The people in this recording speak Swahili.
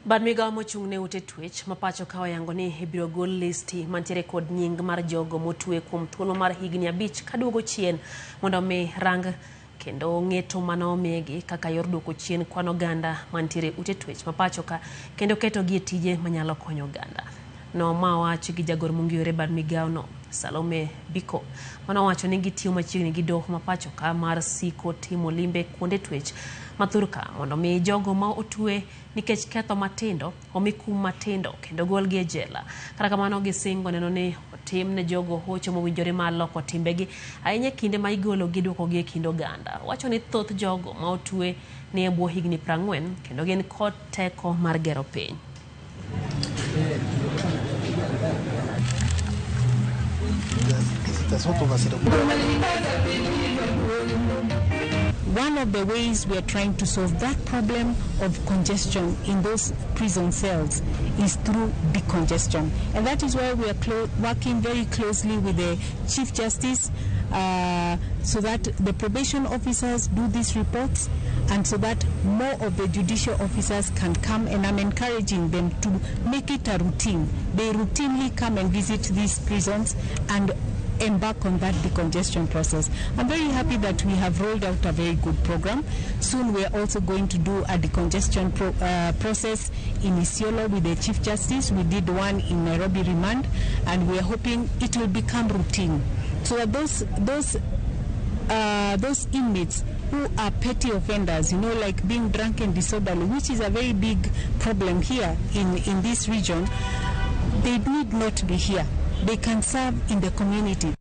Bad migawo mochung' ne ute twech mapacho kawa yango ni ibiro gol listi mantiere kod nying mar jogo motwe kuom thuolo mar higni abich kaduogo chien mondo mi rang kendo ng'eto mano omigi kaka yor duoko chien kwan oganda mantiere ute twech mapacho ka kendo keto gi tije manyalo konyo oganda. No mawach gi jagor mungiore bad migawo no Salome Biko mano wacho ni gitiyo machiegni gi doho mapacho ka mar siko timo limbe kuonde twech mathurka mondo mi jogo ma otwe nikech ketho matindo omi kum matindo kendo golgi e jela. Kata kamano gisingo neno ni otim ne jogo hocho mowinjore ma loko timbegi ahinya kinde ma igolo gi duoko gi e kind oganda. Wacho ni thoth jogo ma otwe ni e bwo higni 40 kendo gin kod teko mar gero piny. One of the ways we are trying to solve that problem of congestion in those prison cells is through decongestion. And that is why we are working very closely with the Chief Justice so that the probation officers do these reports and so that more of the judicial officers can come, and I'm encouraging them to make it a routine. They routinely come and visit these prisons and embark on that decongestion process. I'm very happy that we have rolled out a very good program. Soon we are also going to do a decongestion process in Isiolo with the Chief Justice. We did one in Nairobi remand, and we are hoping it will become routine. So that those inmates who are petty offenders, you know, like being drunk and disorderly, which is a very big problem here in this region, they need not be here. They can serve in the community.